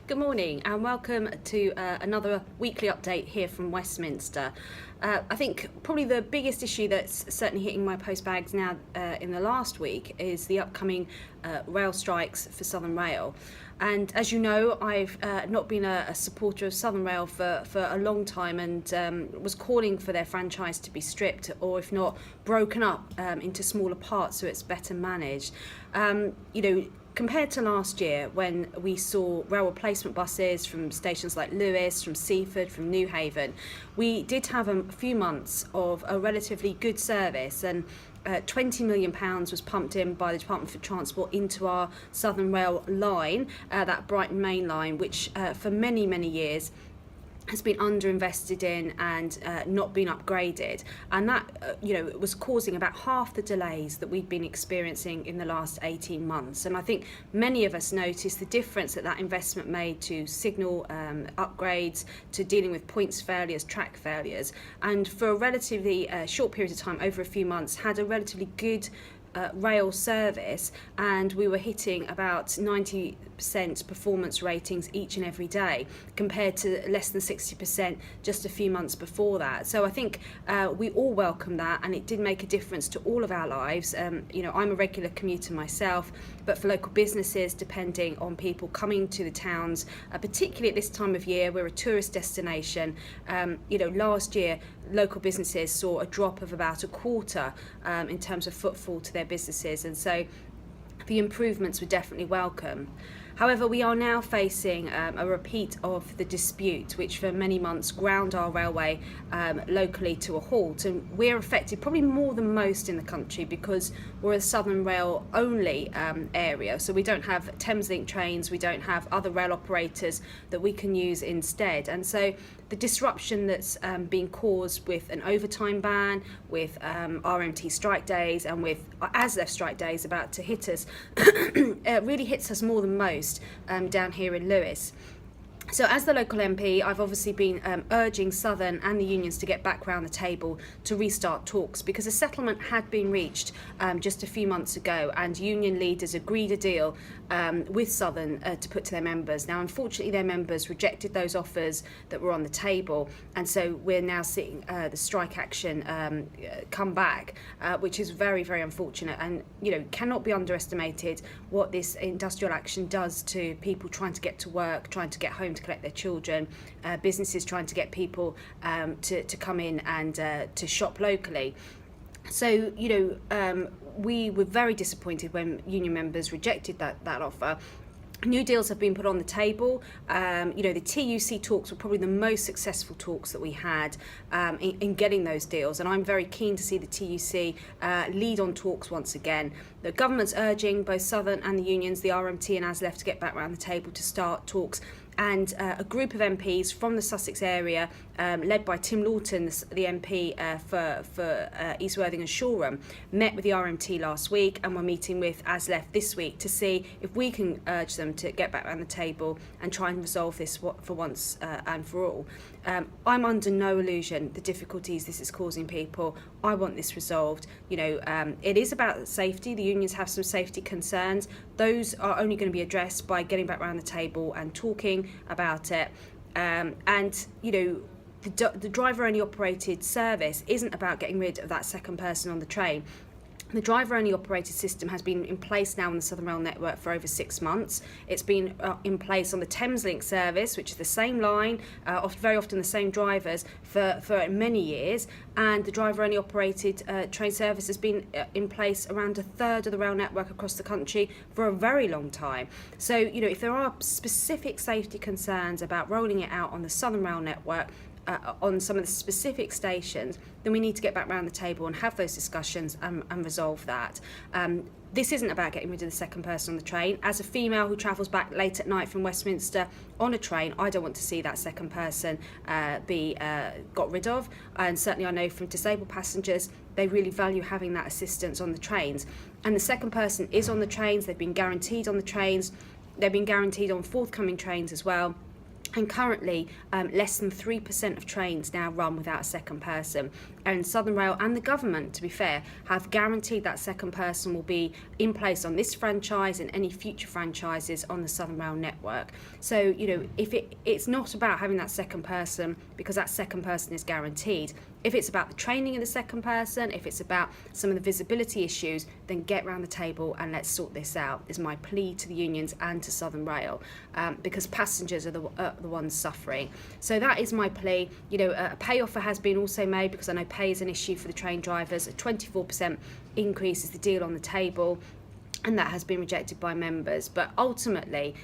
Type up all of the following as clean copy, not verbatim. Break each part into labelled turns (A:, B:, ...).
A: Good morning and welcome to another weekly update here from Westminster. I think probably the biggest issue that's certainly hitting my postbags now in the last week is the upcoming rail strikes for Southern Rail. And as you know, I've not been a supporter of Southern Rail for a long time and was calling for their franchise to be stripped or if not broken up into smaller parts so it's better managed. Compared to last year when we saw rail replacement buses from stations like Lewes, from Seaford, from Newhaven, we did have a few months of a relatively good service, and £20 million was pumped in by the Department for Transport into our Southern Rail line, that Brighton Main Line, which for many, many years has been underinvested in and not been upgraded, and that was causing about half the delays that we've been experiencing in the last 18 months. And I think many of us noticed the difference that investment made to signal upgrades, to dealing with points failures, track failures, and for a relatively short period of time, over a few months, had a relatively good rail service, and we were hitting about 90% performance ratings each and every day compared to less than 60% just a few months before that. So I think we all welcome that, and it did make a difference to all of our lives. I'm a regular commuter myself, but for local businesses, depending on people coming to the towns, particularly at this time of year, we're a tourist destination. Last year local businesses saw a drop of about a quarter in terms of footfall to their businesses, and so the improvements were definitely welcome. However, we are now facing a repeat of the dispute, which for many months ground our railway locally to a halt. And we're affected probably more than most in the country because we're a Southern Rail only area. So we don't have Thameslink trains, we don't have other rail operators that we can use instead. And so the disruption that's being caused with an overtime ban, with RMT strike days, and with ASLEF strike days about to hit us, really hits us more than most down here in Lewes. So as the local MP, I've obviously been urging Southern and the unions to get back round the table to restart talks, because a settlement had been reached just a few months ago, and union leaders agreed a deal with Southern to put to their members. Now, unfortunately, their members rejected those offers that were on the table, and so we're now seeing the strike action come back, which is very, very unfortunate, and cannot be underestimated what this industrial action does to people trying to get to work, trying to get home to collect their children, businesses trying to get people to come in and to shop locally. So, we were very disappointed when union members rejected that offer. New deals have been put on the table. The TUC talks were probably the most successful talks that we had in getting those deals, and I'm very keen to see the TUC lead on talks once again. The government's urging both Southern and the unions, the RMT and ASLEF, to get back around the table to start talks. And a group of MPs from the Sussex area, led by Tim Lawton, the MP for East Worthing and Shoreham, met with the RMT last week, and we're meeting with ASLEF this week to see if we can urge them to get back around the table and try and resolve this for once and for all. I'm under no illusion the difficulties this is causing people. I want this resolved. It is about safety. The unions have some safety concerns. Those are only going to be addressed by getting back around the table and talking about it. The driver-only operated service isn't about getting rid of that second person on the train. The driver-only operated system has been in place now on the Southern Rail network for over 6 months. It's been in place on the Thameslink service, which is the same line, very often the same drivers, for many years. And the driver-only operated train service has been in place around a third of the rail network across the country for a very long time. So, if there are specific safety concerns about rolling it out on the Southern Rail network, on some of the specific stations, then we need to get back around the table and have those discussions and resolve that. This isn't about getting rid of the second person on the train. As a female who travels back late at night from Westminster on a train, I don't want to see that second person be got rid of. And certainly I know from disabled passengers, they really value having that assistance on the trains. And the second person is on the trains. They've been guaranteed on the trains. They've been guaranteed on forthcoming trains as well. And currently, less than 3% of trains now run without a second person. And Southern Rail and the government, to be fair, have guaranteed that second person will be in place on this franchise and any future franchises on the Southern Rail network. So, you know, if it's not about having that second person because that second person is guaranteed. If it's about the training of the second person, if it's about some of the visibility issues, then get round the table and let's sort this out, is my plea to the unions and to Southern Rail, because passengers are the ones suffering. So that is my plea. You know, a pay offer has been also made, because I know pay is an issue for the train drivers. A 24% increase is the deal on the table, and that has been rejected by members. But ultimately,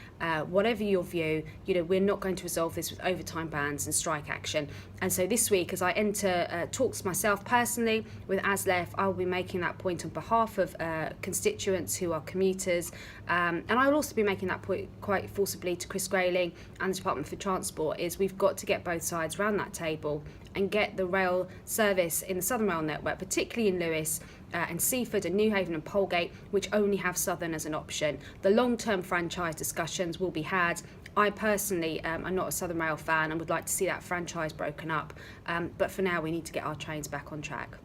A: whatever your view, you know, we're not going to resolve this with overtime bans and strike action. And so this week, as I enter talks myself personally with ASLEF, I will be making that point on behalf of constituents who are commuters, and I will also be making that point quite forcibly to Chris Grayling and the Department for Transport, is we've got to get both sides around that table and get the rail service in the Southern Rail network, particularly in Lewes and Seaford and Newhaven and Polegate, which only have Southern as an option. The long-term franchise discussions will be had. I personally am not a Southern Rail fan and would like to see that franchise broken up, but for now we need to get our trains back on track.